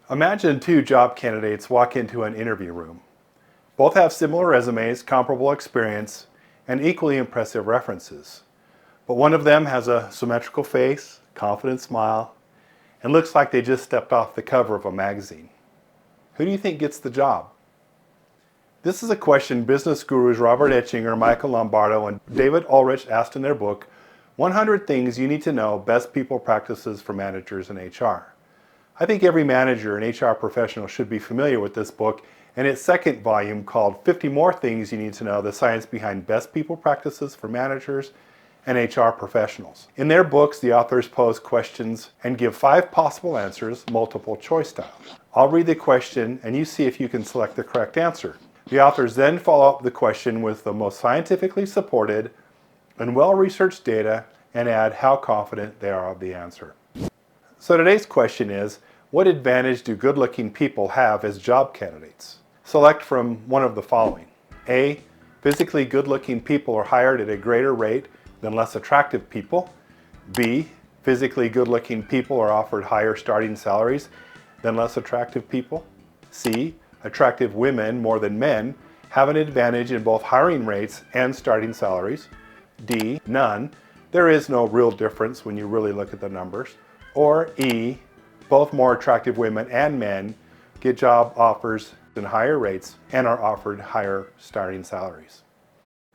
Imagine two job candidates walk into an interview room. Both have similar resumes, comparable experience, and equally impressive references. But one of them has a symmetrical face, confident smile, and looks like they just stepped off the cover of a magazine. Who do you think gets the job? This is a question business gurus Robert Etchinger, Michael Lombardo, and David Ulrich asked in their book, 100 Things You Need to Know, Best People Practices for Managers in HR. I think every manager and HR professional should be familiar with this book and its second volume called 50 More Things You Need to Know, the Science Behind Best People Practices for Managers and HR Professionals. In their books, the authors pose questions and give 5 possible answers, multiple choice style. I'll read the question and you see if you can select the correct answer. The authors then follow up the question with the most scientifically supported and well-researched data and add how confident they are of the answer. So today's question is, what advantage do good-looking people have as job candidates? Select from one of the following. A, physically good-looking people are hired at a greater rate than less attractive people. B, physically good-looking people are offered higher starting salaries than less attractive people. C, attractive women more than men have an advantage in both hiring rates and starting salaries. D, none. There is no real difference when you really look at the numbers. Or E, both more attractive women and men get job offers in higher rates and are offered higher starting salaries.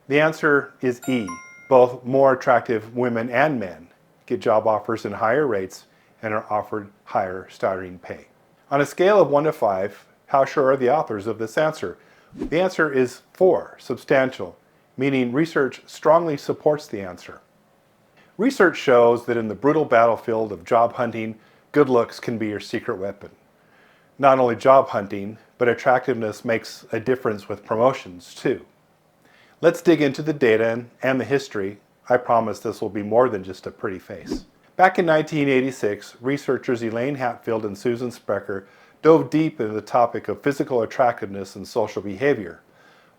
The answer is E. Both more attractive women and men get job offers in higher rates and are offered higher starting pay. On a scale of 1 to 5, how sure are the authors of this answer? The answer is 4, substantial, meaning research strongly supports the answer. Research shows that in the brutal battlefield of job hunting, good looks can be your secret weapon. Not only job hunting, but attractiveness makes a difference with promotions too. Let's dig into the data and the history. I promise this will be more than just a pretty face. Back in 1986, researchers Elaine Hatfield and Susan Sprecher dove deep into the topic of physical attractiveness and social behavior.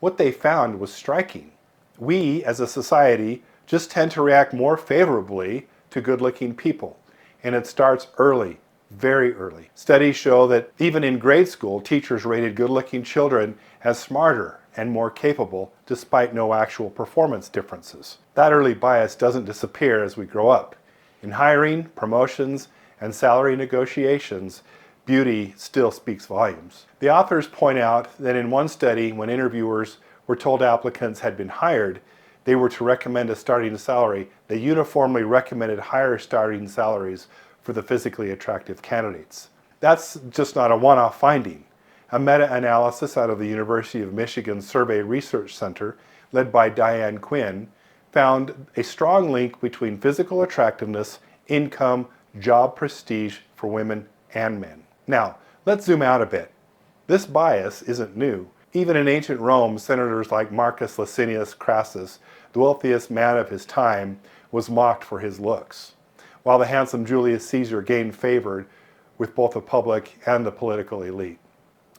What they found was striking. We, as a society, just tend to react more favorably to good-looking people. And it starts early, very early. Studies show that even in grade school, teachers rated good-looking children as smarter and more capable despite no actual performance differences. That early bias doesn't disappear as we grow up. In hiring, promotions, and salary negotiations, beauty still speaks volumes. The authors point out that in one study, when interviewers were told applicants had been hired, they were to recommend a starting salary, they uniformly recommended higher starting salaries for the physically attractive candidates. That's just not a one-off finding. A meta-analysis out of the University of Michigan Survey Research Center, led by Diane Quinn, found a strong link between physical attractiveness, income, job prestige for women and men. Now, let's zoom out a bit. This bias isn't new. Even in ancient Rome, senators like Marcus Licinius Crassus, the wealthiest man of his time, was mocked for his looks, while the handsome Julius Caesar gained favor with both the public and the political elite.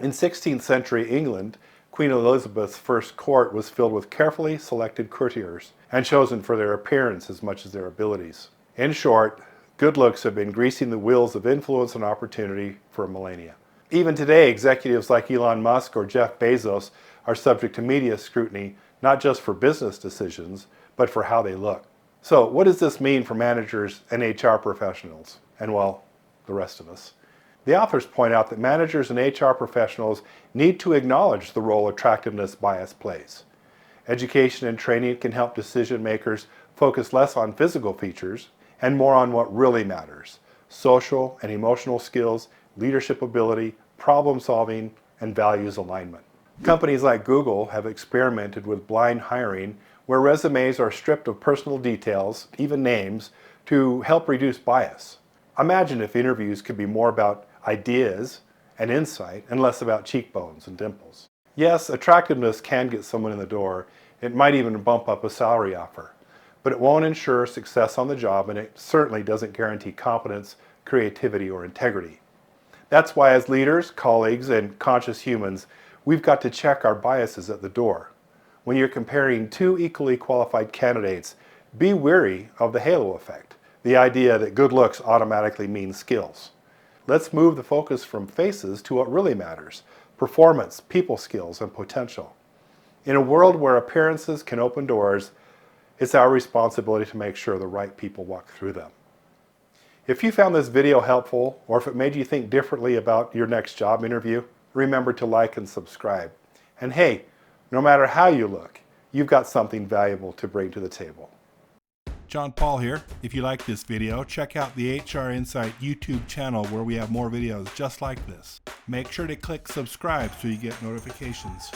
In 16th century England, Queen Elizabeth's first court was filled with carefully selected courtiers and chosen for their appearance as much as their abilities. In short, good looks have been greasing the wheels of influence and opportunity for a millennia. Even today, executives like Elon Musk or Jeff Bezos are subject to media scrutiny, not just for business decisions, but for how they look. So what does this mean for managers and HR professionals? And well, the rest of us. The authors point out that managers and HR professionals need to acknowledge the role attractiveness bias plays. Education and training can help decision makers focus less on physical features and more on what really matters: social and emotional skills, leadership ability, problem solving, and values alignment. Companies like Google have experimented with blind hiring, where resumes are stripped of personal details, even names, to help reduce bias. Imagine if interviews could be more about ideas and insight and less about cheekbones and dimples. Yes, attractiveness can get someone in the door. It might even bump up a salary offer, but it won't ensure success on the job, and it certainly doesn't guarantee competence, creativity, or integrity. That's why as leaders, colleagues, and conscious humans, we've got to check our biases at the door. When you're comparing two equally qualified candidates, be wary of the halo effect, the idea that good looks automatically means skills. Let's move the focus from faces to what really matters: performance, people skills, and potential. In a world where appearances can open doors, it's our responsibility to make sure the right people walk through them. If you found this video helpful, or if it made you think differently about your next job interview, remember to like and subscribe. And hey, no matter how you look, you've got something valuable to bring to the table. John Paul here. If you like this video, check out the HR Insight YouTube channel where we have more videos just like this. Make sure to click subscribe so you get notifications.